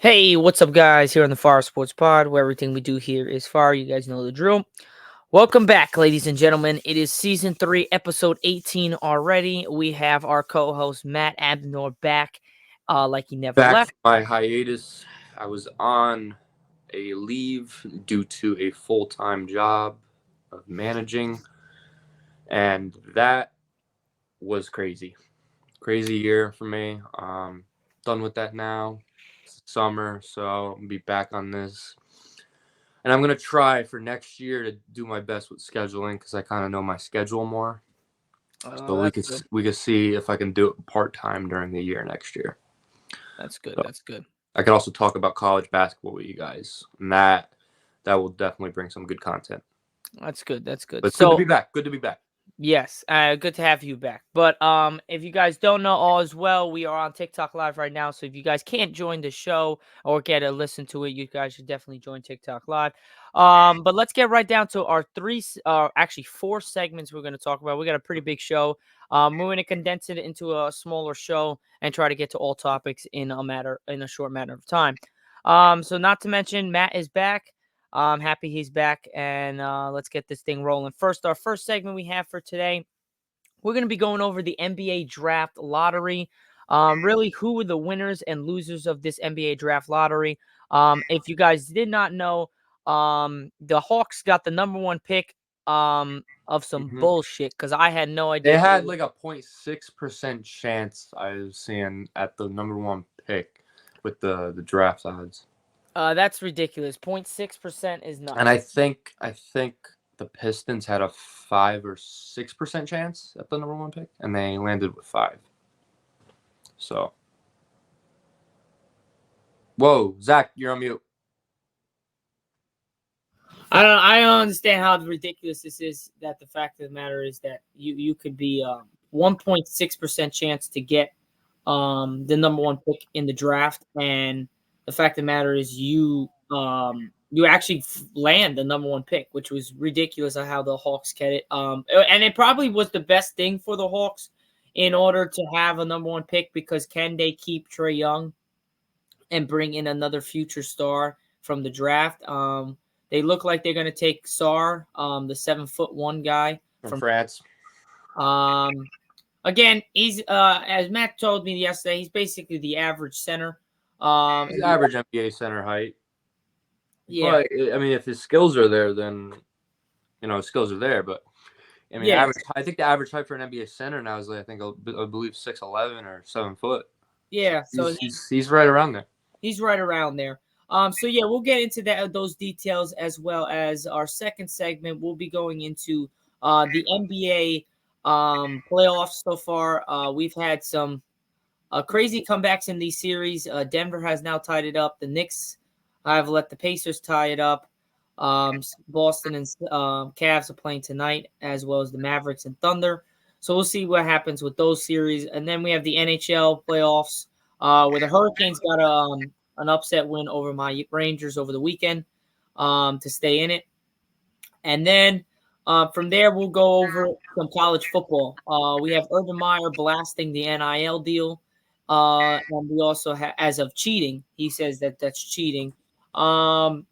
Hey, what's up, guys? Here on the Fire Sports Pod, where everything we do here is fire. You guys know the drill. Welcome back, ladies and gentlemen. It is season 3, episode 18 already. We have our co-host Matt Abnor back, like he never Back left. from my hiatus. I was on a leave due to a full-time job of managing, and that was crazy. Crazy year for me. Done with that now. It's summer, so I'll be back on this. And I'm going to try for next year to do my best with scheduling because I kind of know my schedule more. So we That's could good. we could see if I can do it part-time during the year next year. That's good. So That's good. I could also talk about college basketball with you guys, and that will definitely bring some good content. That's good. That's good. But it's good to So, be back. Good to be back. yes, good to have you back. But if you guys don't know all as well, we are on TikTok Live right now. So if you guys can't join the show or get a listen to it, you guys should definitely join TikTok Live. But let's get right down to our actually 4 segments we're going to talk about. We got a pretty big show. We're going to condense it into a smaller show and try to get to all topics in a short matter of time. So not to mention, Matt is back. I'm happy he's back, and let's get this thing rolling. Our first segment we have for today, we're going to be going over the NBA draft lottery. Really, who were the winners and losers of this NBA draft lottery? If you guys did not know, the Hawks got the number 1 pick of some bullshit because I had no idea. They had like a 0.6% chance I was seeing at the number 1 pick with the draft odds. That's ridiculous. 0.6% is nothing. And I think the Pistons had a 5 or 6% chance at the number 1 pick, and they landed with 5. So, whoa, Zack, you're on mute. I don't understand how ridiculous this is. That the fact of the matter is that you could be 1.6% chance to get the number 1 pick in the draft, and the fact of the matter is you actually land the number 1 pick, which was ridiculous of how the Hawks get it. And it probably was the best thing for the Hawks in order to have a number 1 pick, because can they keep Trae Young and bring in another future star from the draft? They look like they're going to take Sarr, the 7'1" guy from France. Again, he's as Matt told me yesterday, he's basically the average center. He's average NBA center height. Yeah, but I mean, if his skills are there, then his skills are there. But I mean, yeah. I think the average height for an NBA center now is I believe 6'11" or 7 foot. Yeah, so he's right around there. He's right around there. So yeah, we'll get into those details, as well as our second segment. We'll be going into the NBA playoffs so far. We've had some crazy comebacks in these series. Denver has now tied it up. The Knicks have let the Pacers tie it up. Boston and Cavs are playing tonight, as well as the Mavericks and Thunder. So we'll see what happens with those series. And then we have the NHL playoffs, where the Hurricanes got an upset win over my Rangers over the weekend to stay in it. And then from there, we'll go over some college football. We have Urban Meyer blasting the NIL deal. And we also have, as of cheating, he says that that's cheating. And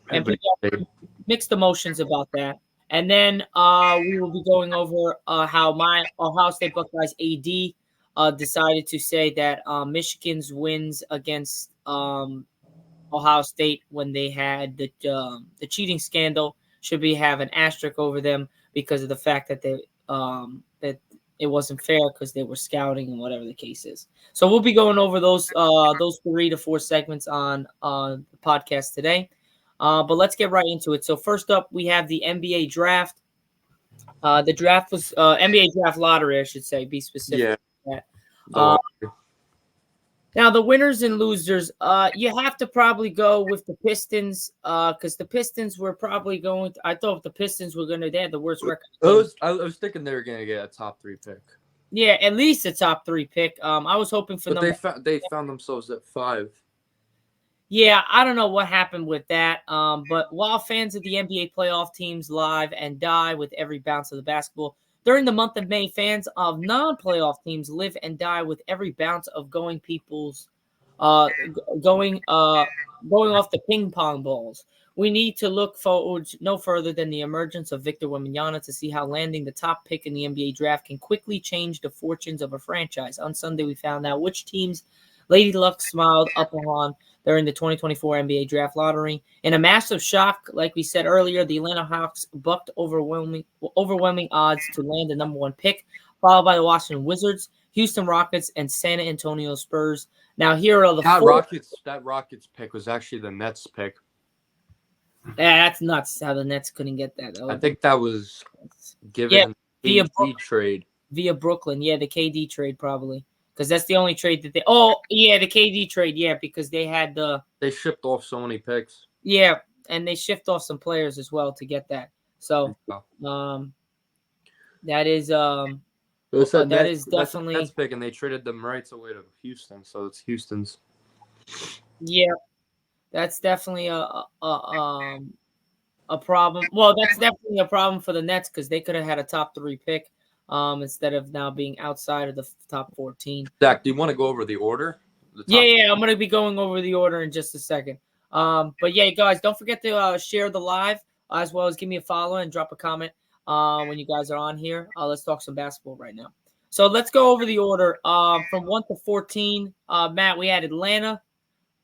people have mixed emotions about that. And then we will be going over how my Ohio State Buckeyes AD decided to say that Michigan's wins against Ohio State when they had the cheating scandal should have an asterisk over them because of the fact that that it wasn't fair because they were scouting and whatever the case is. So we'll be going over those 3 to 4 segments on the podcast today. But let's get right into it. So first up, we have the NBA draft. The draft was NBA draft lottery, I should say, be specific. Yeah. Now, the winners and losers, you have to probably go with the Pistons because the Pistons were probably going – I thought the Pistons were going to – they had the worst record. I was thinking they were going to get a top 3 pick. Yeah, at least a top 3 pick. I was hoping for But they found themselves at 5. Yeah, I don't know what happened with that. But while fans of the NBA playoff teams live and die with every bounce of the basketball, during the month of May, fans of non-playoff teams live and die with every bounce of going people's Going off the ping pong balls. We need to look forward no further than the emergence of Victor Wembanyama to see how landing the top pick in the NBA draft can quickly change the fortunes of a franchise. On Sunday, we found out which teams Lady Luck smiled up on during the 2024 NBA draft lottery. In a massive shock, like we said earlier, the Atlanta Hawks bucked overwhelming odds to land the number 1 pick, followed by the Washington Wizards, Houston Rockets, and San Antonio Spurs. Now, here are the that Rockets pick was actually the Nets pick. Yeah, that's nuts how the Nets couldn't get that. I think that was given via KD trade. Via Brooklyn. Yeah, the KD trade probably. Because that's the only trade that they – oh, yeah, the KD trade, yeah, because they had the – They shipped off so many picks. Yeah, and they shipped off some players as well to get that. So, that is definitely Nets pick, and they traded them rights away to Houston, so it's Houston's. Yeah, that's definitely a problem. Well, that's definitely a problem for the Nets because they could have had a top 3 pick instead of now being outside of the top 14. Zack, do you want to go over the order? Yeah, I'm going to be going over the order in just a second. But yeah, guys, don't forget to share the live as well as give me a follow and drop a comment when you guys are on here. Let's talk some basketball right now. So let's go over the order from 1 to 14. Matt, we had Atlanta,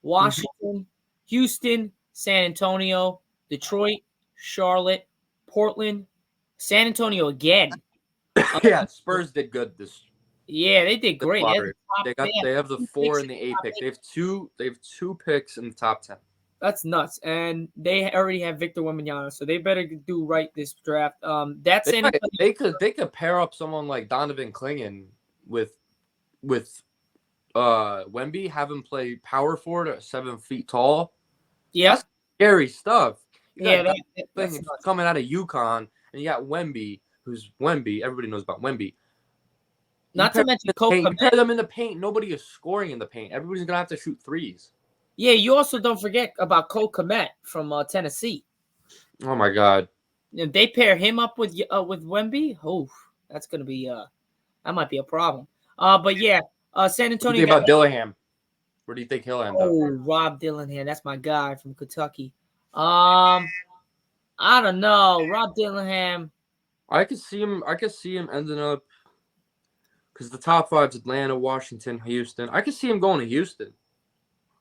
Washington, Houston, San Antonio, Detroit, Charlotte, Portland, San Antonio again. Yeah, Spurs did good this. Yeah, they did great. They have the 4 and the 8 pick. They have two picks in the top 10. That's nuts, and they already have Victor Wembanyama, so they better do right this draft. They could pair up someone like Donovan Clingan with Wemby, have him play power forward at 7 feet tall. Yeah, that's scary stuff. That's coming out of UConn, and you got Wemby, who's Wemby. Everybody knows about Wemby. Not to mention Cole Kmet. You pair them in the paint. Nobody is scoring in the paint. Everybody's gonna have to shoot threes. Yeah, you also don't forget about Cole Kmet from Tennessee. Oh my God! If they pair him up with Wemby, oh, that's gonna be that might be a problem. But yeah, San Antonio. What do you think about Dillingham? Where do you think he'll end up? Oh, Rob Dillingham, that's my guy from Kentucky. I don't know, Rob Dillingham. I could see him ending up because the top 5's Atlanta, Washington, Houston. I could see him going to Houston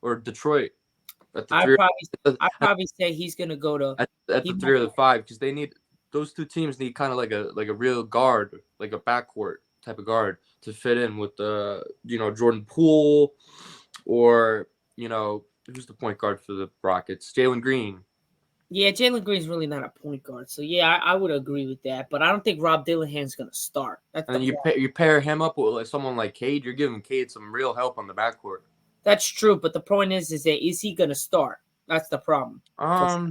or Detroit. I'd probably say he's gonna go to at the 3 or the 5 because those two teams need kind of like a real guard, like a backcourt type of guard to fit in with Jordan Poole or who's the point guard for the Rockets? Jalen Green. Yeah, Jalen Green's really not a point guard, so yeah, I would agree with that. But I don't think Rob Dillingham's gonna start. And you pair him up with someone like Cade, you're giving Cade some real help on the backcourt. That's true, but the point is he gonna start? That's the problem. I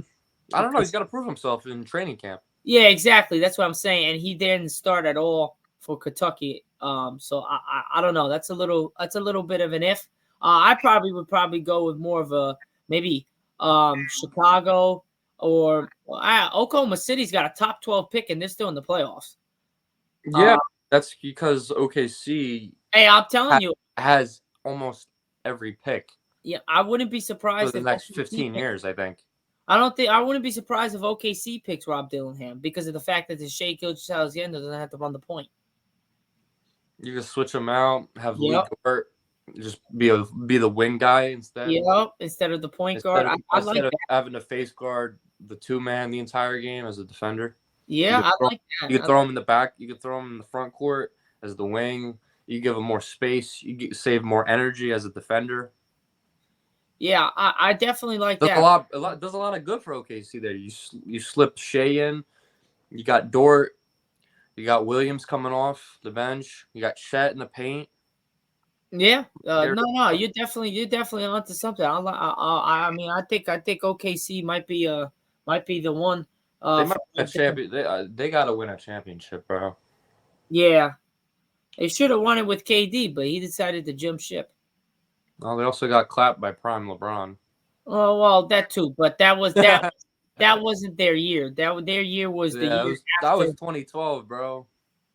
don't know. He's got to prove himself in training camp. Yeah, exactly. That's what I'm saying, and he didn't start at all for Kentucky. So I don't know. That's a little bit of an if. I would go with more of a maybe Chicago. Or Oklahoma City's got a top 12 pick, and they're still in the playoffs. Yeah, that's because OKC. Hey, I'm telling you, has almost every pick. Yeah, I wouldn't be surprised for the next 15 years. I think. I wouldn't be surprised if OKC picks Rob Dillingham because of the fact that the Shai Gilgeous-Alexander doesn't have to run the point. You can switch them out, have Luke Dort just be the wing guy instead. Yeah, instead of the point guard. I like that. Having to face guard the 2-man the entire game as a defender. Yeah, I like that. You can throw him in the back. You can throw him in the front court as the wing. You give him more space. You save more energy as a defender. Yeah, I definitely like that. Does a lot of good for OKC there. You slip Shai in. You got Dort. You got Williams coming off the bench. You got Chet in the paint. Yeah, no, you're definitely onto something. I mean, I think OKC might be the one. They might win a champion. They got to win a championship, bro. Yeah, they should have won it with KD, but he decided to jump ship. Well, they also got clapped by prime LeBron. Oh well, that too, but that wasn't their year. Their year was the year. That was 2012, bro.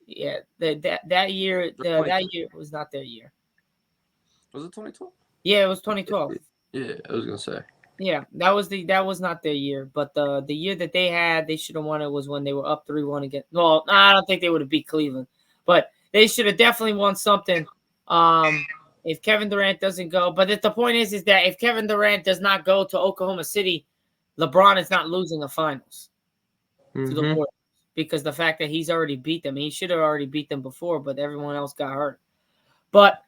Yeah, that year was not their year. Was it 2012? Yeah, it was 2012. Yeah, I was gonna say. Yeah, that was not their year, but the year that they should have won it was when they were up 3-1 against. Well, I don't think they would have beat Cleveland, but they should have definitely won something. If Kevin Durant doesn't go, but the point is that if Kevin Durant does not go to Oklahoma City, LeBron is not losing the finals to the Warriors because the fact that he's already beat them, he should have already beat them before, but everyone else got hurt. But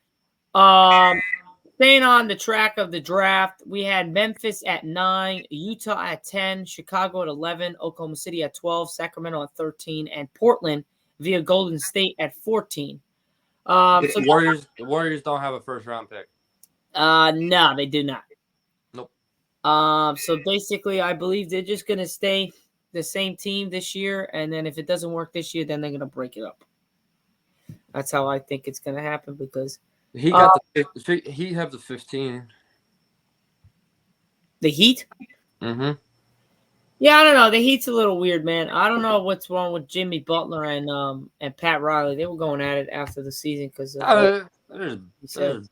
staying on the track of the draft, we had Memphis at 9, Utah at 10, Chicago at 11, Oklahoma City at 12, Sacramento at 13, and Portland via Golden State at 14. The Warriors don't have a first round pick. No, they do not. Nope. So basically, I believe they're just gonna stay the same team this year, and then if it doesn't work this year, then they're gonna break it up. That's how I think it's gonna happen because he got he have the 15. The Heat. Mm-hmm. Yeah, I don't know. The Heat's a little weird, man. I don't know what's wrong with Jimmy Butler and Pat Riley. They were going at it after the season because there's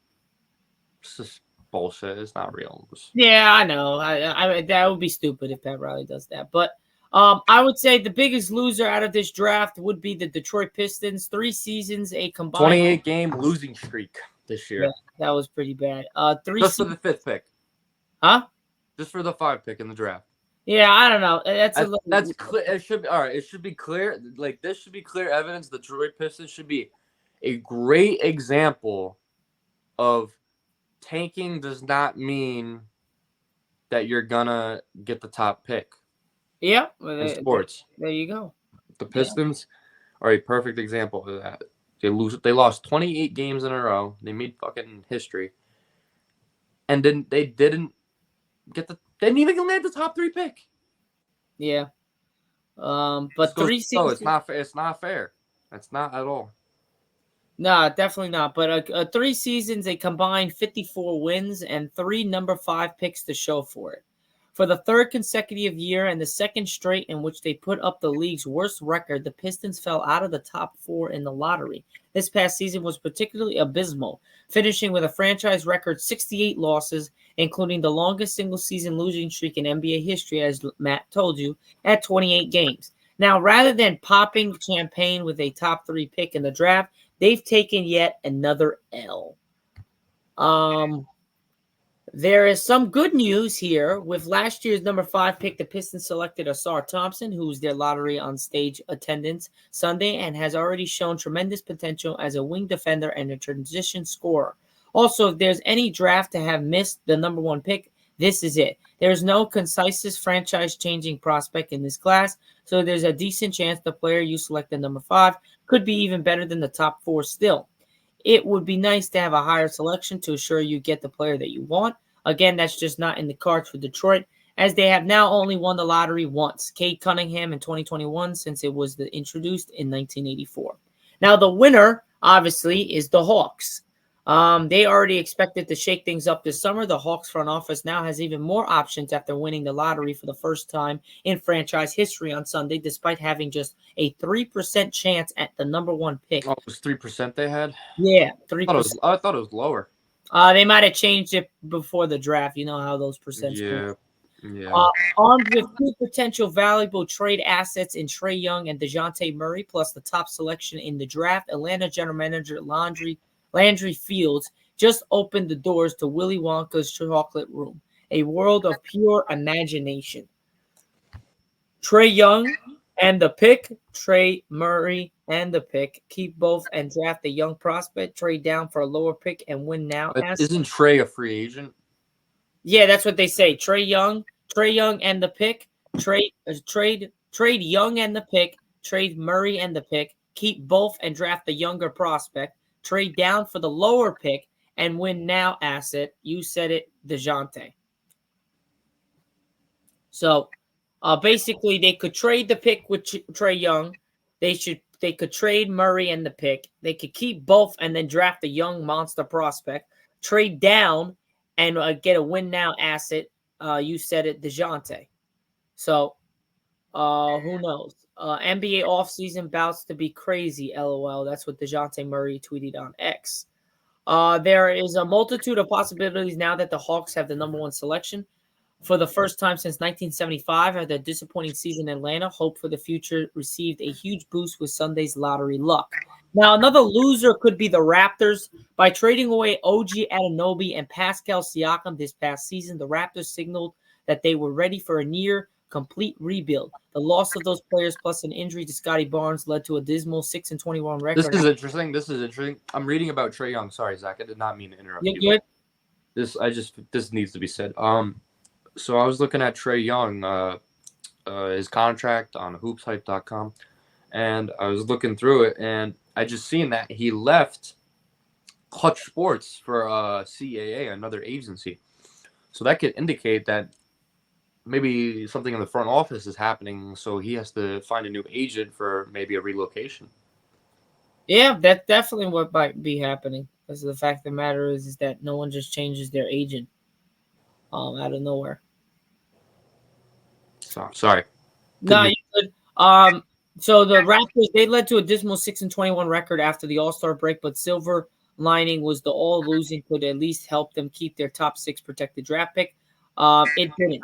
just bullshit. It's not real. Yeah, I know. I that would be stupid if Pat Riley does that. But I would say the biggest loser out of this draft would be the Detroit Pistons. 3 seasons, a combined 28-game losing streak this year. Yeah, that was pretty bad. Just for the 5th pick. Huh? Just for the 5 pick in the draft. Yeah, I don't know. That's clear. It should be all right. It should be clear. Like this should be clear evidence. The Detroit Pistons should be a great example of tanking does not mean that you're gonna get the top pick. Yeah, in sports. There you go. The Pistons are a perfect example of that. They lost 28 games in a row. They made fucking history, and then they didn't even land the top 3 pick. Yeah. But 3 seasons. It's not fair. It's not fair. That's not at all. No, definitely not. But 3 seasons, a combined 54 wins and 3 number 5 picks to show for it. For the 3rd consecutive year and the 2nd straight in which they put up the league's worst record, the Pistons fell out of the top 4 in the lottery. This past season was particularly abysmal, finishing with a franchise record 68 losses, including the longest single-season losing streak in NBA history, as Matt told you, at 28 games. Now, rather than popping champagne with a top 3 pick in the draft, they've taken yet another L. There is some good news here. With last year's number 5 pick, the Pistons selected Asar Thompson, who's their lottery on stage attendance Sunday and has already shown tremendous potential as a wing defender and a transition scorer. Also, if there's any draft to have missed the number 1 pick, this is it. There's no concisest franchise-changing prospect in this class, so there's a decent chance the player you select at number 5 could be even better than the top 4 still. It would be nice to have a higher selection to assure you get the player that you want. Again, that's just not in the cards for Detroit, as they have now only won the lottery once, Cade Cunningham in 2021, since it was introduced in 1984. Now, the winner, obviously, is the Hawks. They already expected to shake things up this summer. The Hawks front office now has even more options after winning the lottery for the first time in franchise history on Sunday, despite having just a 3% chance at the number 1 pick. Oh, it was 3% they had? Yeah, 3%. I thought it was lower. They might have changed it before the draft. You know how those percents work. Yeah. Armed with 2 potential valuable trade assets in Trae Young and DeJounte Murray, plus the top selection in the draft, Atlanta general manager Landry Fields just opened the doors to Willy Wonka's chocolate room, a world of pure imagination. Trae Young and the pick, Trae Murray and the pick. Keep both and draft a young prospect. Trade down for a lower pick and win now. Isn't Trae a free agent? Yeah, that's what they say. Trae Young and the pick. Trade Young and the pick. Trade Murray and the pick. Keep both and draft the younger prospect. Trade down for the lower pick and win now asset. You said it, DeJounte. So, basically, they could trade the pick with Trae Young. They could trade Murray and the pick. They could keep both and then draft a young monster prospect. Trade down and get a win now asset. You said it, DeJounte. So, who knows? NBA offseason bouts to be crazy, LOL. That's what DeJounte Murray tweeted on X. There is a multitude of possibilities now that the Hawks have the number 1 selection. For the first time since 1975, after their disappointing season in Atlanta, hope for the future received a huge boost with Sunday's lottery luck. Now, another loser could be the Raptors. By trading away OG Anunoby and Pascal Siakam this past season, the Raptors signaled that they were ready for a near complete rebuild. The loss of those players plus an injury to Scotty Barnes led to a dismal 6-21 record. This is interesting. I'm reading about Trae Young. Sorry, Zach. I did not mean to interrupt You you. good? This needs to be said. So I was looking at Trae Young, his contract on hoopshype.com, and I was looking through it, and I just seen that he left Clutch Sports for CAA, another agency. So that could indicate that maybe something in the front office is happening, so he has to find a new agent for maybe a relocation. Yeah, that's definitely what might be happening. Because the fact of the matter is that no one just changes their agent out of nowhere. So sorry. No, you could. So the Raptors, they led to a dismal 6-21 record after the All-Star break, but silver lining was the all losing could at least help them keep their top 6 protected draft pick. It didn't.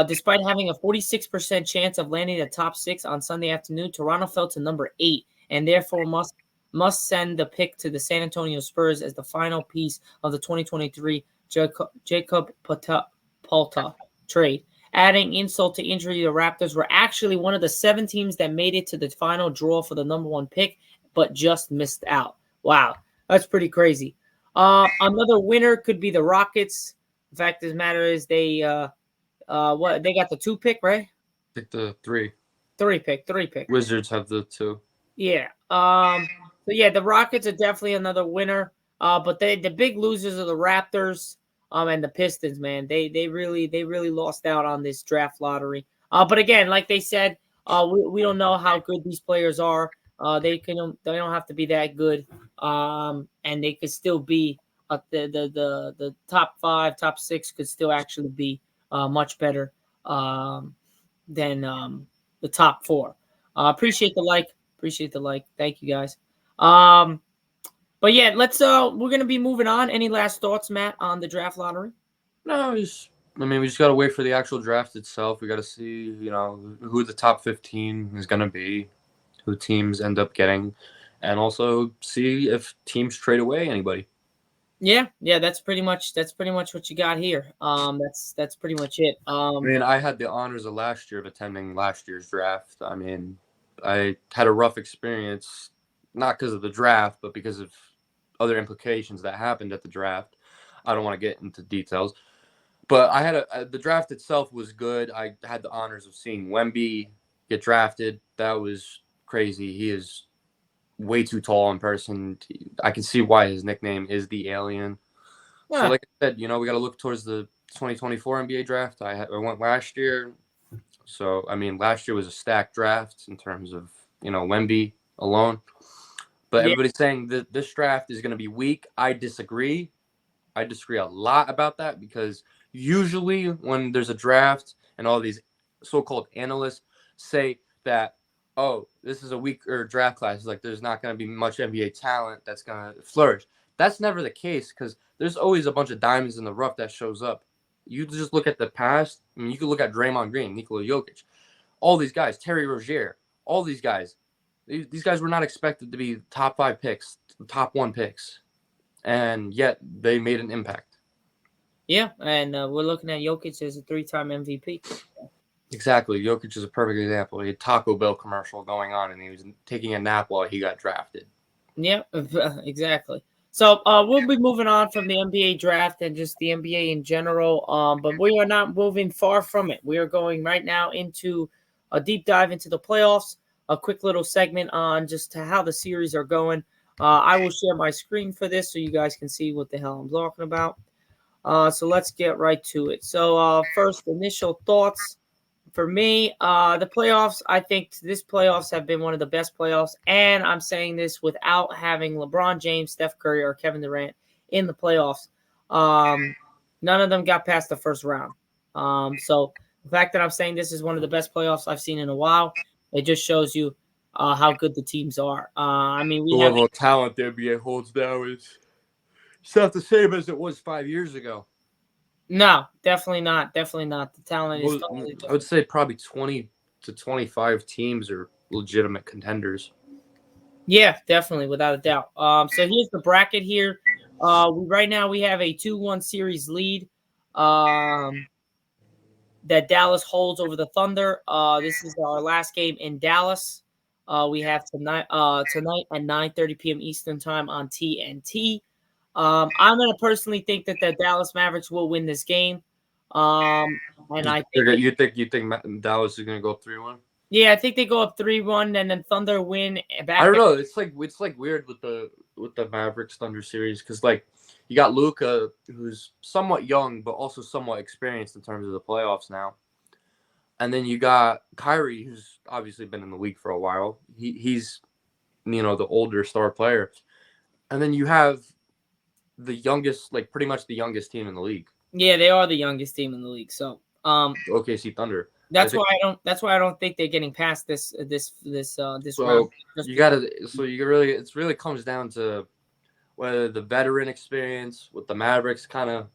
Despite having a 46% chance of landing the top 6 on Sunday afternoon, Toronto fell to number 8 and therefore must send the pick to the San Antonio Spurs as the final piece of the 2023 Jakob Poeltl trade. Adding insult to injury, the Raptors were actually one of the 7 teams that made it to the final draw for the number 1 pick, but just missed out. Wow, that's pretty crazy. Another winner could be the Rockets. The fact of the matter is they they got the 2 pick, right? Pick the 3. 3 pick. Wizards have the 2. Yeah. So yeah, the Rockets are definitely another winner. But the big losers are the Raptors. And the Pistons, man, they really lost out on this draft lottery. But again, like they said, we don't know how good these players are. They don't have to be that good. And they could still be the top 5, top 6 could still actually be much better than the top 4. Appreciate the like. Thank you guys. But yeah, let's we're gonna be moving on. Any last thoughts, Matt, on the draft lottery? No, we just gotta wait for the actual draft itself. We gotta see, who the top 15 is gonna be, who teams end up getting, and also see if teams trade away anybody. Yeah, that's pretty much what you got here. That's pretty much it. I had the honors of last year of attending last year's draft. I had a rough experience, not because of the draft, but because of other implications that happened at the draft. I don't want to get into details, but I had the draft itself was good. I had the honors of seeing Wemby get drafted. That was crazy. He is way too tall in person. I can see why his nickname is the Alien. Yeah. So like I said, we got to look towards the 2024 NBA draft. I went last year. So, last year was a stacked draft in terms of, Wemby alone. But everybody's saying that this draft is going to be weak. I disagree. I disagree a lot about that because usually when there's a draft and all these so-called analysts say that, oh, this is a weaker draft class, like there's not going to be much NBA talent that's going to flourish. That's never the case because there's always a bunch of diamonds in the rough that shows up. You just look at the past. You could look at Draymond Green, Nikola Jokic, all these guys, Terry Rozier, all these guys. These guys were not expected to be top 5 picks, top 1 picks, and yet they made an impact. Yeah, and we're looking at Jokic as a 3-time MVP. Exactly. Jokic is a perfect example. He had Taco Bell commercial going on, and he was taking a nap while he got drafted. Yeah, exactly. So we'll be moving on from the NBA draft and just the NBA in general, but we are not moving far from it. We are going right now into a deep dive into the playoffs, a quick little segment on just how the series are going. I will share my screen for this so you guys can see what the hell I'm talking about. So let's get right to it. So first, initial thoughts. For me, the playoffs, I think this playoffs have been one of the best playoffs, and I'm saying this without having LeBron James, Steph Curry, or Kevin Durant in the playoffs. None of them got past the first round. So the fact that I'm saying this is one of the best playoffs I've seen in a while, it just shows you how good the teams are. The level of talent the NBA holds now is It's not the same as it was 5 years ago. No, definitely not. Definitely not. The talent is totally I different. would say probably 20 to 25 teams are legitimate contenders. Yeah, definitely, without a doubt. So here's the bracket here. Right now we have a 2-1 series lead. That Dallas holds over the Thunder. This is our last game in Dallas. We have tonight at 9:30 p.m. Eastern time on TNT. I'm gonna personally think that the Dallas Mavericks will win this game. And I think you think Dallas is gonna go up 3-1? yeah, I think they go up 3-1, and then Thunder win back. I don't know. It's like weird with the Mavericks Thunder series because like you got Luka, who's somewhat young but also somewhat experienced in terms of the playoffs now, and then you got Kyrie, who's obviously been in the league for a while. He's the older star player, and then you have the youngest, like pretty much the youngest team in the league. Yeah, they are the youngest team in the league. So OKC Thunder. That's why I don't think they're getting past this So round. It really comes down to whether the veteran experience with the Mavericks kind of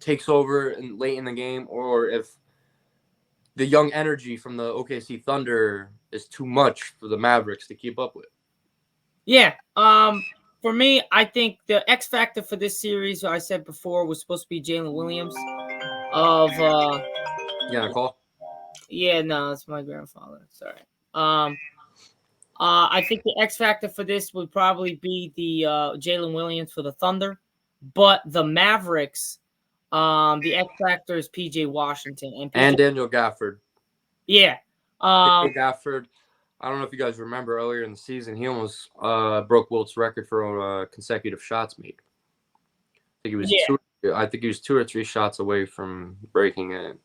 takes over late in the game, or if the young energy from the OKC Thunder is too much for the Mavericks to keep up with. Yeah. For me, I think the X factor for this series, I said before, was supposed to be Jalen Williams. Call. Yeah, no, it's my grandfather. Sorry. I think the X factor for this would probably be the Jalen Williams for the Thunder, but the Mavericks, the X factor is PJ Washington and Daniel Gafford. Yeah, Daniel Gafford. I don't know if you guys remember earlier in the season, he almost broke Wilt's record for consecutive shots made. I think he was 2 or 3 shots away from breaking it,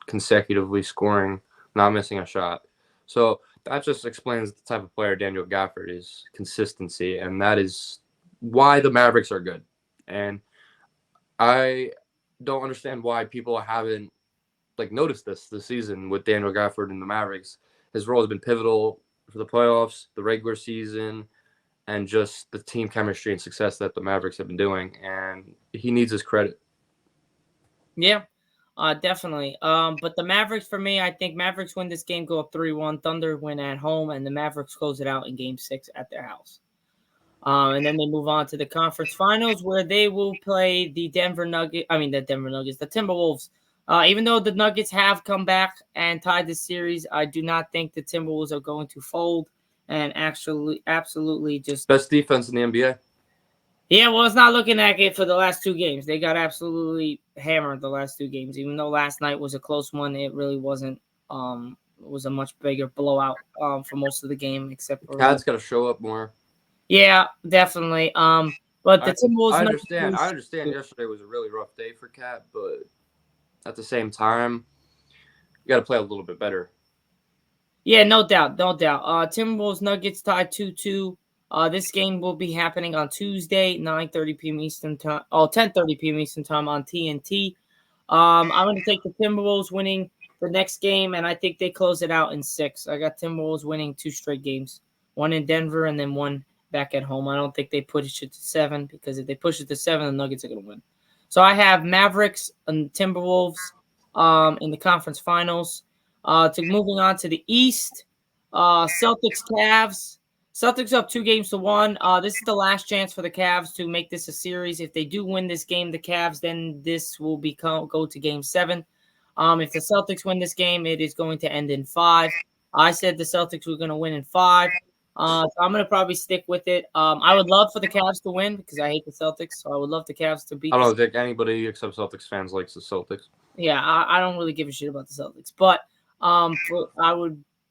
consecutively scoring, not missing a shot. So that just explains the type of player Daniel Gafford is, consistency, and that is why the Mavericks are good. And I don't understand why people haven't noticed this season with Daniel Gafford and the Mavericks. His role has been pivotal for the playoffs, the regular season, and just the team chemistry and success that the Mavericks have been doing. And he needs his credit. Yeah. Definitely. But the Mavericks, for me, I think Mavericks win this game, go up 3-1. Thunder win at home, and the Mavericks close it out in Game 6 at their house. And then they move on to the conference finals, where they will play the Timberwolves. Even though the Nuggets have come back and tied the series, I do not think the Timberwolves are going to fold and absolutely just best defense in the NBA. Yeah, well, it's not looking that good for the last 2 games. They got absolutely hammered the last 2 games. Even though last night was a close one, it really wasn't. It was a much bigger blowout for most of the game, except for Cat's got to show up more. Yeah, definitely. But the Timberwolves. I understand. Yesterday was a really rough day for Cat, but at the same time, you got to play a little bit better. Yeah, no doubt. Timberwolves Nuggets tied 2-2. This game will be happening on Tuesday, 9:30 p.m. Eastern time. 10:30 p.m. Eastern time on TNT. I'm going to take the Timberwolves winning the next game, and I think they close it out in 6. I got Timberwolves winning 2 straight games, 1 in Denver and then 1 back at home. I don't think they push it to 7, because if they push it to 7, the Nuggets are going to win. So I have Mavericks and Timberwolves in the conference finals. Moving on to the East, Celtics Cavs. Celtics up 2-1. This is the last chance for the Cavs to make this a series. If they do win this game, the Cavs, then this will go to Game 7. If the Celtics win this game, it is going to end in 5. I said the Celtics were going to win in 5. So I'm going to probably stick with it. I would love for the Cavs to win because I hate the Celtics. So I would love the Cavs to beat. I don't think anybody except Celtics fans likes the Celtics. Yeah, I don't really give a shit about the Celtics, but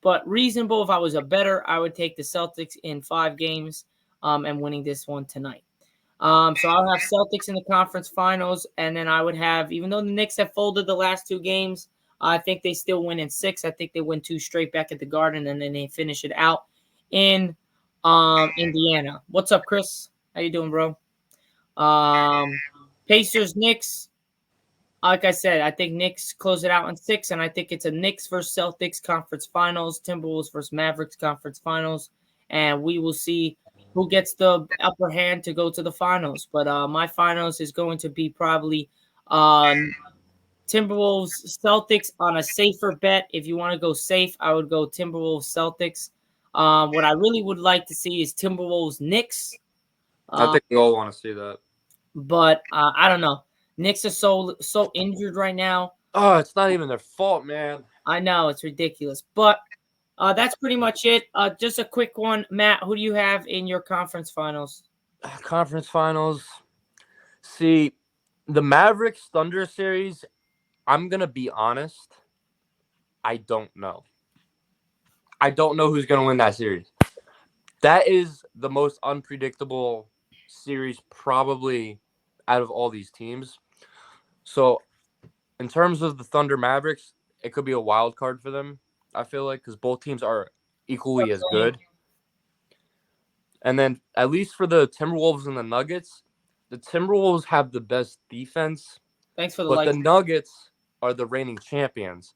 But reasonable, if I was a better, I would take the Celtics in 5 games and winning this one tonight. So I'll have Celtics in the conference finals, and then I would have, even though the Knicks have folded the last 2 games, I think they still win in 6. I think they win 2 straight back at the Garden, and then they finish it out in Indiana. What's up, Chris? How you doing, bro? Pacers, Knicks. Like I said, I think Knicks close it out in 6, and I think it's a Knicks versus Celtics conference finals, Timberwolves versus Mavericks conference finals, and we will see who gets the upper hand to go to the finals. But my finals is going to be probably Timberwolves Celtics on a safer bet. If you want to go safe, I would go Timberwolves Celtics. What I really would like to see is Timberwolves Knicks. I think we all want to see that. But I don't know. Knicks are so injured right now. Oh, it's not even their fault, man. I know it's ridiculous, but that's pretty much it. Just a quick one, Matt. Who do you have in your conference finals? Conference finals. See, the Mavericks Thunder series, I'm going to be honest. I don't know. I don't know who's going to win that series. That is the most unpredictable series probably out of all these teams. So, in terms of the Thunder Mavericks, it could be a wild card for them, I feel like, because both teams are equally as good. And then, at least for the Timberwolves and the Nuggets, the Timberwolves have the best defense. Thanks for the but like. the Nuggets are the reigning champions.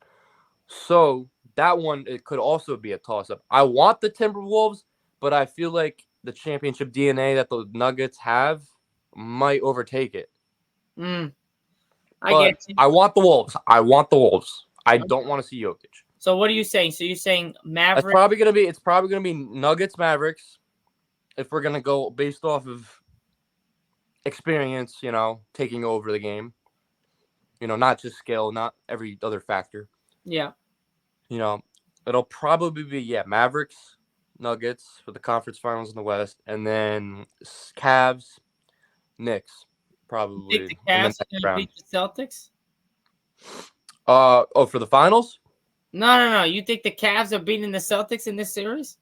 So that one, it could also be a toss-up. I want the Timberwolves, but I feel like the championship DNA that the Nuggets have might overtake it. I get you. I want the Wolves. I don't want to see Jokic. So what are you saying? So you're saying Mavericks? It's probably gonna be Nuggets Mavericks. If we're gonna go based off of experience, taking over the game. Not just skill, not every other factor. Yeah. It'll probably be, Mavericks, Nuggets for the conference finals in the West, and then Cavs, Knicks, probably. You think the Cavs are going to beat the Celtics? For the finals? No. You think the Cavs are beating the Celtics in this series?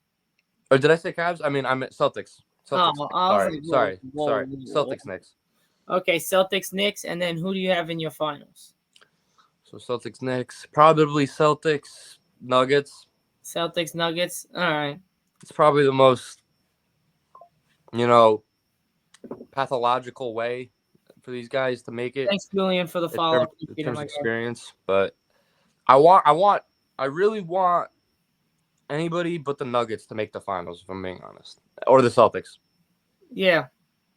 Or did I say Cavs? I meant Celtics. Sorry. Celtics, Knicks. Okay, Celtics, Knicks, and then who do you have in your finals? So Celtics, Knicks, probably Celtics, Nuggets. Celtics, Nuggets. All right. It's probably the most, pathological way for these guys to make it. Thanks, Julian, for the follow. In terms of experience, but I really want anybody but the Nuggets to make the finals, if I'm being honest, or the Celtics. Yeah,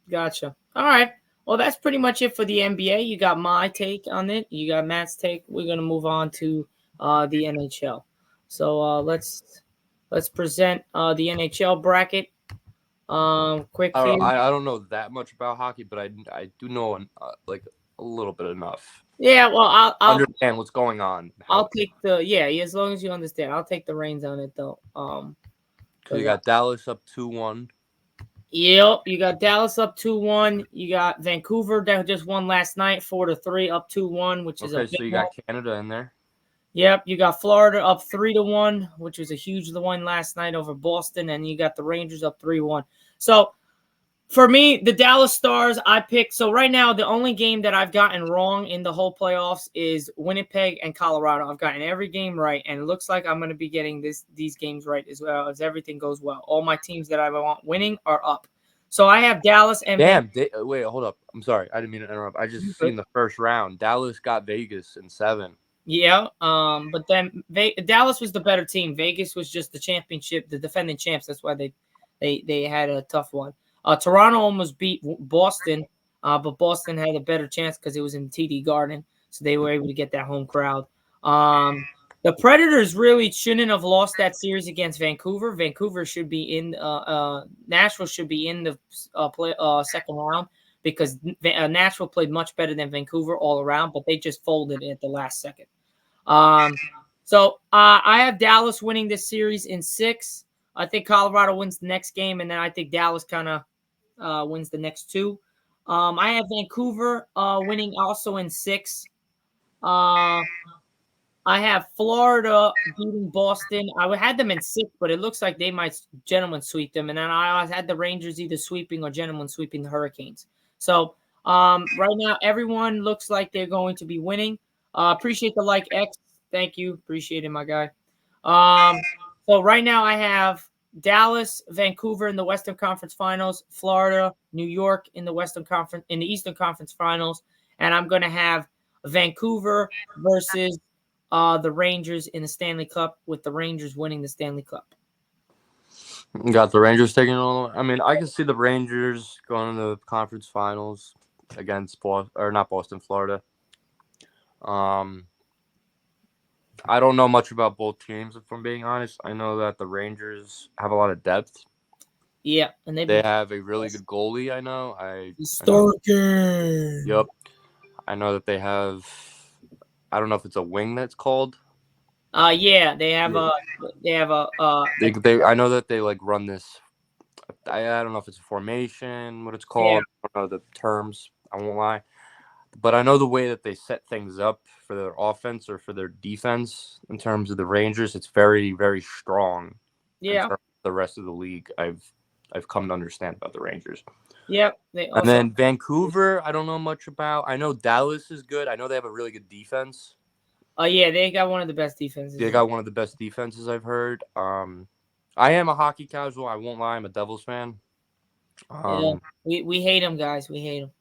gotcha. All right. Well, that's pretty much it for the NBA. You got my take on it. You got Matt's take. We're gonna move on to the NHL. So let's present the NHL bracket. Quick. I don't know that much about hockey, but I do know a little bit enough. Yeah, well, I'll understand what's going on. I'll take as long as you understand, I'll take the reins on it though. So you got Dallas up 2-1. Yep, you got Dallas up 2-1. You got Vancouver that just won last night, 4-3, up 2-1, which is okay. So you got Canada in there. Yep, you got Florida up 3-1, which was a huge win last night over Boston, and you got the Rangers up 3-1. So for me, the Dallas Stars, I picked. So right now, the only game that I've gotten wrong in the whole playoffs is Winnipeg and Colorado. I've gotten every game right, and it looks like I'm going to be getting these games right as well as everything goes well. All my teams that I want winning are up. So I have Dallas and wait, hold up. I'm sorry. I didn't mean to interrupt. I just seen the first round. Dallas got Vegas in 7. Yeah, but then Dallas was the better team. Vegas was just the championship, the defending champs. That's why they had a tough one. Toronto almost beat Boston, but Boston had a better chance because it was in TD Garden, so they were able to get that home crowd. The Predators really shouldn't have lost that series against Vancouver. Vancouver should be in Nashville should be in the second round because Nashville played much better than Vancouver all around, but they just folded at the last second. So I have Dallas winning this series in 6. I think Colorado wins the next game, and then I think Dallas kind of wins the next 2. I have Vancouver winning also in 6. I have Florida beating Boston. I had them in 6, but it looks like they might gentlemen sweep them. And then I had the Rangers either sweeping or gentlemen sweeping the Hurricanes. So right now, everyone looks like they're going to be winning. Appreciate the like, X. Thank you. Appreciate it, my guy. So right now I have Dallas, Vancouver in the Western Conference Finals, Florida, New York in the Eastern Conference Finals, and I'm going to have Vancouver versus the Rangers in the Stanley Cup, with the Rangers winning the Stanley Cup. Got the Rangers taking all. I mean, I can see the Rangers going to the conference finals against Boston, or not Boston, Florida. I don't know much about both teams, if I'm being honest. I know that the Rangers have a lot of depth. Yeah, and They have a really good goalie. I know. Starkin. Yep. I know that they have. I don't know if it's a wing that's called. Yeah, they have a I know that they like run this. I don't know if it's a formation, what it's yeah, called. I don't know the terms. I won't lie. But I know the way that they set things up for their offense or for their defense in terms of the Rangers, it's very, very strong in yeah, terms of the rest of the league. I've come to understand about the Rangers. yep. They And also then Vancouver, I don't know much about. I know Dallas is good. I know they have a really good defense. yeah, they got one of the best defenses. They got one of the best defenses I've heard. I am a hockey casual. I won't lie. I'm a Devils fan. Yeah, we hate them, guys. We hate them.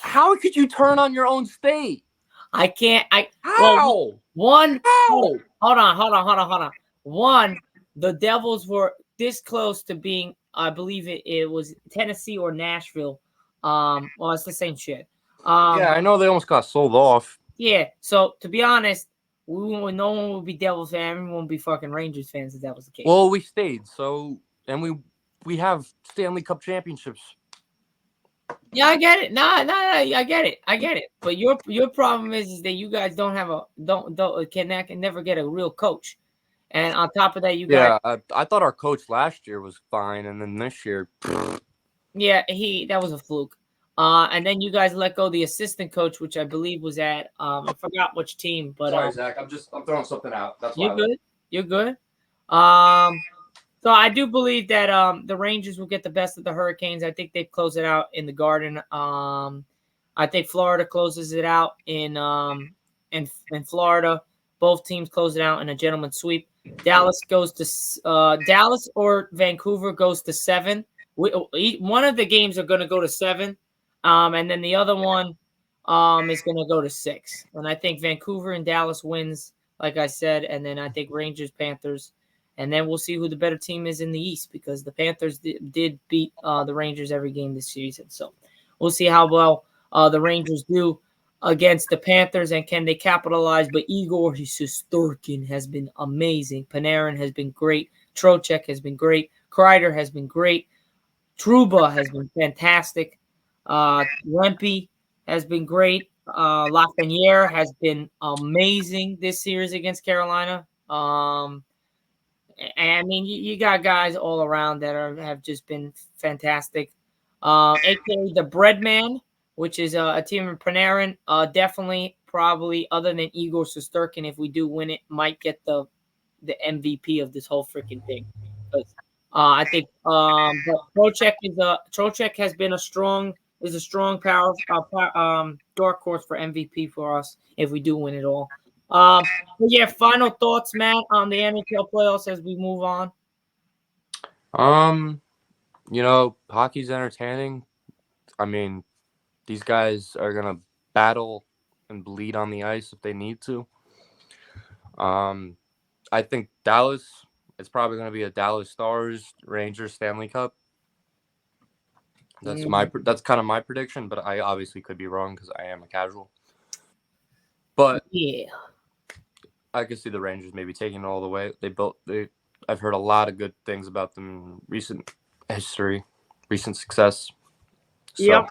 How could you turn on your own state? I can't. How? One. How? Hold on. One, the Devils were this close to being. I believe it was Tennessee or Nashville. Well, it's the same shit. Yeah, I know they almost got sold off. Yeah. So to be honest, no one would be Devils fan. Everyone would be fucking Rangers fans if that was the case. Well, we stayed, and we have Stanley Cup championships. Yeah, I get it. Nah, I get it. But your problem is that you guys don't have can never get a real coach. And on top of that, you guys. Yeah, I thought our coach last year was fine, and then this year, Yeah, that was a fluke. And then you guys let go the assistant coach, which I believe was at I forgot which team, but sorry, Zach, I'm throwing something out. That's you're why. good. You're good. So I do believe that the Rangers will get the best of the Hurricanes. I think they close it out in the Garden. I think Florida closes it out in Florida. Both teams close it out in a gentleman's sweep. Dallas goes to Dallas or Vancouver goes to 7. One of the games are going to go to 7, and then the other one is going to go to 6. And I think Vancouver and Dallas wins, like I said, and then I think Rangers Panthers. And then we'll see who the better team is in the East because the Panthers did beat the Rangers every game this season. So we'll see how well the Rangers do against the Panthers and can they capitalize. But Igor Shesterkin has been amazing. Panarin has been great. Trocheck has been great. Kreider has been great. Trouba has been fantastic. Lempe has been great. Lafreniere has been amazing this series against Carolina. And I mean, you got guys all around that have just been fantastic. AKA the Breadman, which is a team in Panarin. Definitely, probably, other than Igor Shesterkin, if we do win it, might get the MVP of this whole freaking thing. Because I think but Trocheck has been a strong power dark horse for MVP for us if we do win it all. But yeah, final thoughts, Matt, on the NHL playoffs as we move on. Hockey's entertaining. I mean, these guys are gonna battle and bleed on the ice if they need to. I think Dallas. It's probably going to be a Dallas Stars Rangers Stanley Cup. That's kind of my prediction, but I obviously could be wrong because I am a casual. But yeah, I could see the Rangers maybe taking it all the way. I've heard a lot of good things about them in recent history, recent success. So, yep.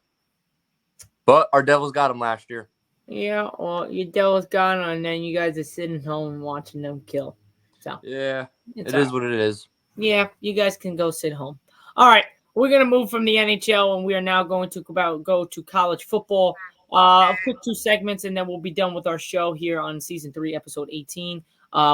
But our Devils got them last year. Yeah, well, your Devils got them, and then you guys are sitting home watching them kill. So yeah, it is what it is. Yeah, you guys can go sit home. All right, we're gonna move from the NHL, and we are now going to go to college football. A quick 2 segments, and then we'll be done with our show here on season 3, episode 18,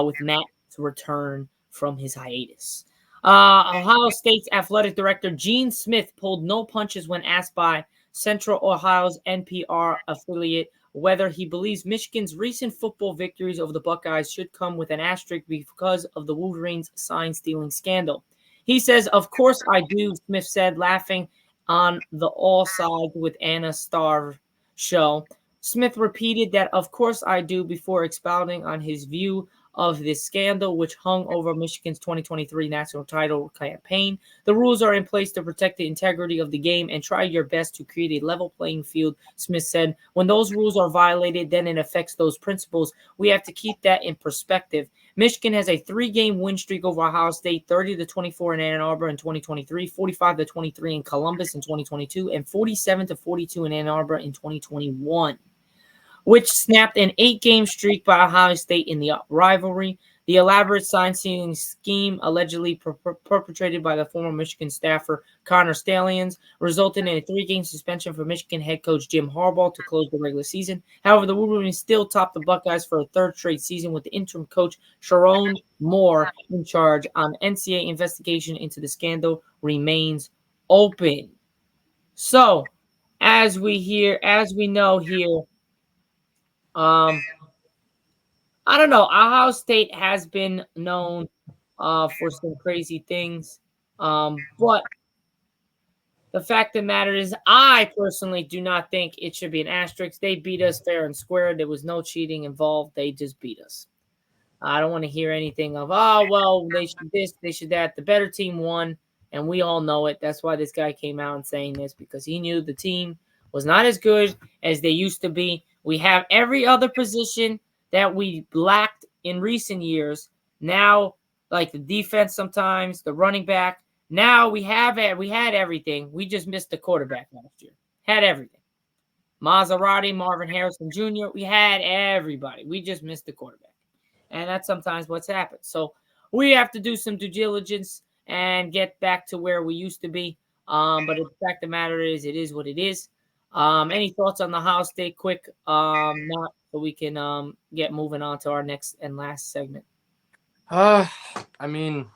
with Matt's return from his hiatus. Ohio State's athletic director Gene Smith pulled no punches when asked by Central Ohio's NPR affiliate whether he believes Michigan's recent football victories over the Buckeyes should come with an asterisk because of the Wolverines' sign-stealing scandal. He says, "Of course I do," Smith said, laughing on the All Sides with Anna Starr show. Smith repeated that, "Of course I do," before expounding on his view of this scandal, which hung over Michigan's 2023 national title campaign. The rules are in place to protect the integrity of the game and try your best to create a level playing field, Smith said. When those rules are violated, then it affects those principles. We have to keep that in perspective. Michigan has a 3-game win streak over Ohio State, 30-24 in Ann Arbor in 2023, 45-23 in Columbus in 2022, and 47-42 in Ann Arbor in 2021, which snapped an 8-game streak by Ohio State in the rivalry. The elaborate sign-stealing scheme allegedly perpetrated by the former Michigan staffer Connor Stalions resulted in a 3-game suspension for Michigan head coach Jim Harbaugh to close the regular season. However, the Wolverines still topped the Buckeyes for a 3rd straight season with the interim coach Sharon Moore in charge. An NCAA investigation into the scandal remains open. So, as we know here, I don't know. Ohio State has been known for some crazy things. But the fact of the matter is, I personally do not think it should be an asterisk. They beat us fair and square. There was no cheating involved. They just beat us. I don't want to hear anything of, oh, well, they should this, they should that. The better team won, and we all know it. That's why this guy came out and saying this, because he knew the team was not as good as they used to be. We have every other position that we lacked in recent years. Now, like the defense sometimes, the running back. Now we had everything. We just missed the quarterback last year. Had everything. Maserati, Marvin Harrison Jr., we had everybody. We just missed the quarterback. And that's sometimes what's happened. So we have to do some due diligence and get back to where we used to be. But the fact of the matter is, it is what it is. Any thoughts on the Ohio State quick? Not so we can get moving on to our next and last segment. I mean,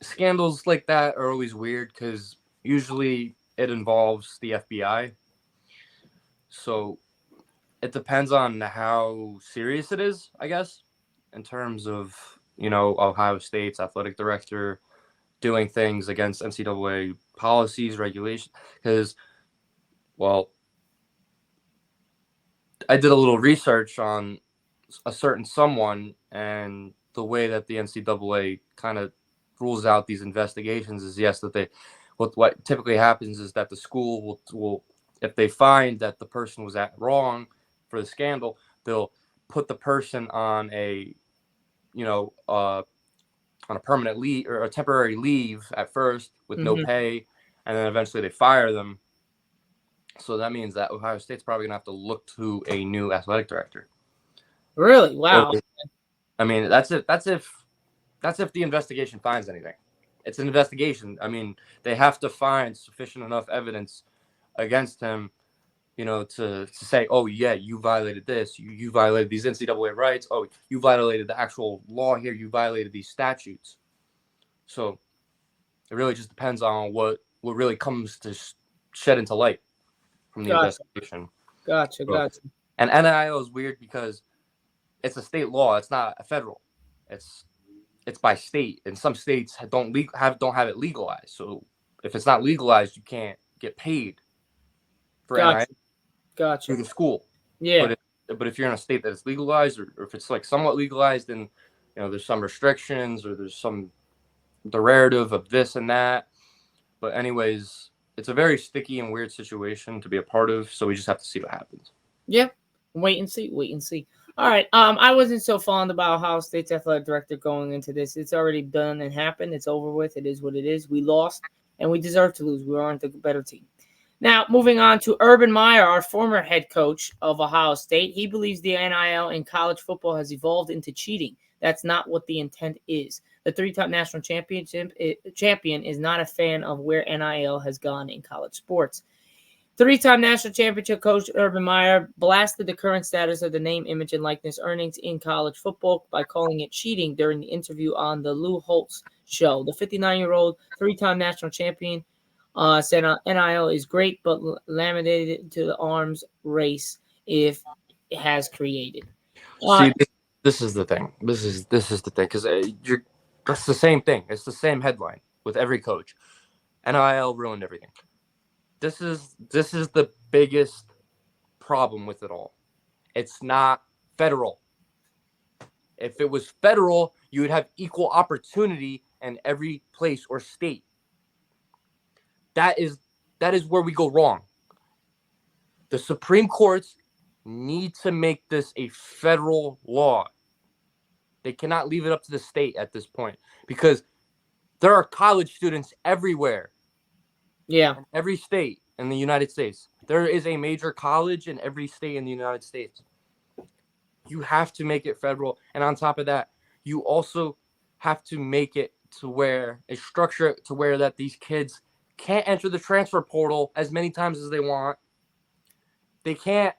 scandals like that are always weird because usually it involves the FBI. So it depends on how serious it is, I guess, in terms of, Ohio State's athletic director doing things against NCAA policies, regulations. Because, well, I did a little research on a certain someone, and the way that the NCAA kind of rules out these investigations is, yes, that they, what typically happens is that the school will if they find that the person was wrong for the scandal, they'll put the person on a, on a permanent leave or a temporary leave at first with no pay, and then eventually they fire them. So that means that Ohio State's probably gonna have to look to a new athletic director. Really? Wow. I mean, that's if the investigation finds anything. It's an investigation. I mean, they have to find sufficient enough evidence against him, to say, oh yeah, you violated this, you violated these NCAA rights, oh, you violated the actual law here, you violated these statutes. So it really just depends on what really comes to shed into light from the investigation. Gotcha. And NIL is weird because it's a state law. It's not a federal. It's by state, and some states don't have it legalized. So if it's not legalized, you can't get paid for NIL through the school. Yeah. But if you're in a state that is legalized, or if it's like somewhat legalized, then there's some restrictions, or there's some derivative of this and that. But anyways, it's a very sticky and weird situation to be a part of. So we just have to see what happens. Yeah. Wait and see. All right. I wasn't so fond about Ohio State's athletic director going into this. It's already done and happened. It's over with. It is what it is. We lost, and we deserve to lose. We aren't the better team. Now, moving on to Urban Meyer, our former head coach of Ohio State. He believes the NIL in college football has evolved into cheating. That's not what the intent is. The 3-time national champion is not a fan of where NIL has gone in college sports. 3-time national championship coach Urban Meyer blasted the current status of the name, image, and likeness earnings in college football by calling it cheating during the interview on the Lou Holtz show. The 59-year-old 3-time national champion said NIL is great, but limited to the arms race if it has created. See, this is the thing. This is the thing, because that's the same thing. It's the same headline with every coach. NIL ruined everything. This is the biggest problem with it all. It's not federal. If it was federal, you would have equal opportunity in every place or state. That is where we go wrong. The Supreme Courts need to make this a federal law. They cannot leave it up to the state at this point because there are college students everywhere. Yeah. In every state in the United States. There is a major college in every state in the United States. You have to make it federal. And on top of that, you also have to make it to where a structure to where that these kids can't enter the transfer portal as many times as they want. They can't,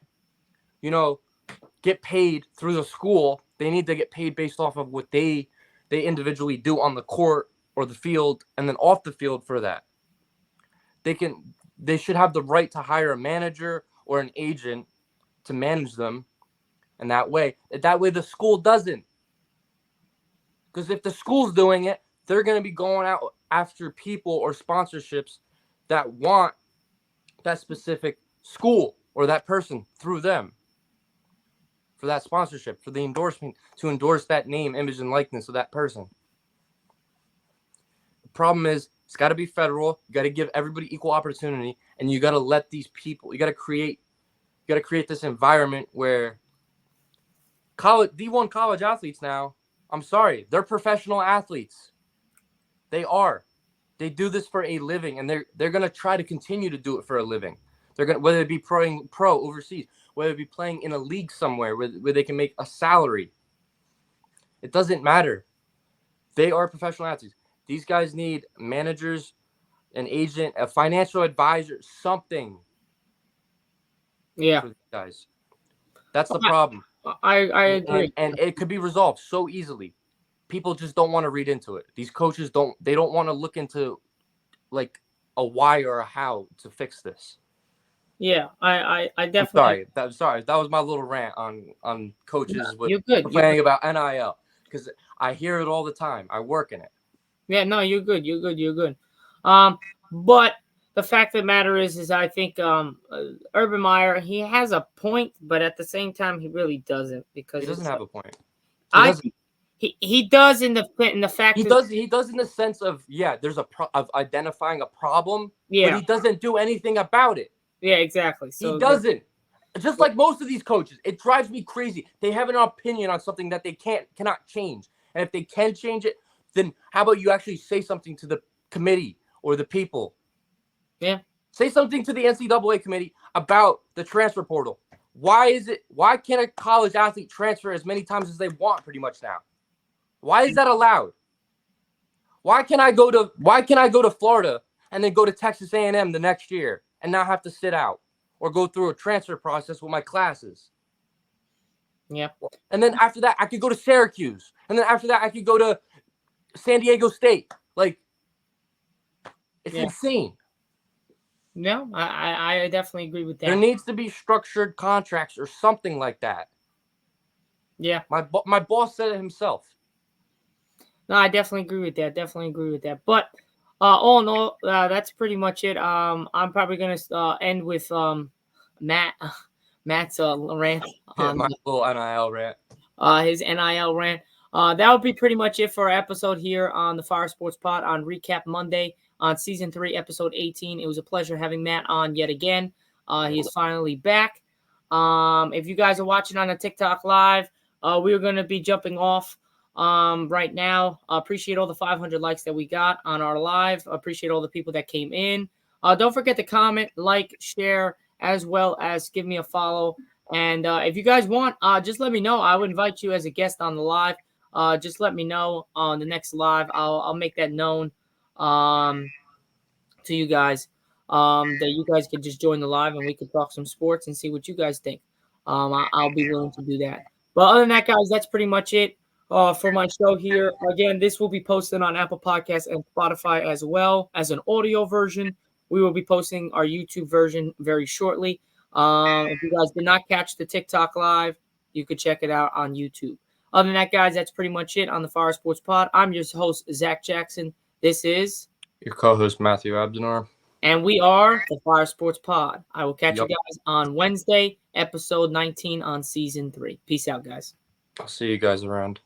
get paid through the school. They need to get paid based off of what they individually do on the court or the field and then off the field for that. They should have the right to hire a manager or an agent to manage them. And that way the school doesn't. Because if the school's doing it, they're going to be going out after people or sponsorships that want that specific school or that person through them for that sponsorship, for the endorsement, to endorse that name, image, and likeness of that person. The problem is it's got to be federal. You got to give everybody equal opportunity, and you got to let these people. You got to create this environment where D1 college athletes now. I'm sorry, they're professional athletes. They are. They do this for a living, and they're gonna try to continue to do it for a living. They're gonna, whether it be pro overseas, whether it be playing in a league somewhere where they can make a salary. It doesn't matter. They are professional athletes. These guys need managers, an agent, a financial advisor, something. Yeah. For these guys. That's the problem. I agree. And it could be resolved so easily. People just don't want to read into it. These coaches don't want to look into like a why or a how to fix this. Yeah, I definitely. I'm sorry. That was my little rant on coaches you're good. complaining about NIL because I hear it all the time. I work in it. Yeah, no, you're good. You're good. But the fact of the matter is I think Urban Meyer, he has a point, but at the same time he really doesn't because he doesn't have a point. He does in the fact he does in the sense of there's of identifying a problem, but he doesn't do anything about it. Yeah, exactly. So he doesn't. Just like most of these coaches, it drives me crazy. They have an opinion on something that they cannot change, and if they can change it, then how about you actually say something to the committee or the people? Yeah. Say something to the NCAA committee about the transfer portal. Why can't a college athlete transfer as many times as they want pretty much now? Why is that allowed? Why can I go to Florida and then go to Texas A&M the next year and not have to sit out or go through a transfer process with my classes? Yeah. And then after that, I could go to Syracuse. And then after that, I could go to San Diego State. Like, it's insane. No, I definitely agree with that. There needs to be structured contracts or something like that. Yeah. My boss said it himself. No, I definitely agree with that. But all in all, that's pretty much it. I'm probably gonna end with Matt's rant on my little NIL rant. His NIL rant. That would be pretty much it for our episode here on the Fire Sports Pod on Recap Monday on Season 3, Episode 18. It was a pleasure having Matt on yet again. He is finally back. If you guys are watching on a TikTok Live, we're going to be jumping off right now. Appreciate all the 500 likes that we got on our live. Appreciate all the people that came in. Don't forget to comment, like, share, as well as give me a follow. And if you guys want, just let me know. I would invite you as a guest on the live. Just let me know on the next live. I'll make that known to you guys that you guys could just join the live and we could talk some sports and see what you guys think. I'll be willing to do that. But other than that, guys, that's pretty much it for my show here. Again, this will be posted on Apple Podcasts and Spotify as well as an audio version. We will be posting our YouTube version very shortly. If you guys did not catch the TikTok Live, you could check it out on YouTube. Other than that, guys, that's pretty much it on the Fire Sports Pod. I'm your host, Zack Jackson. This is your co-host, Matthew Abdenor. And we are the Fire Sports Pod. I will catch you guys on Wednesday, episode 19 on Season 3. Peace out, guys. I'll see you guys around.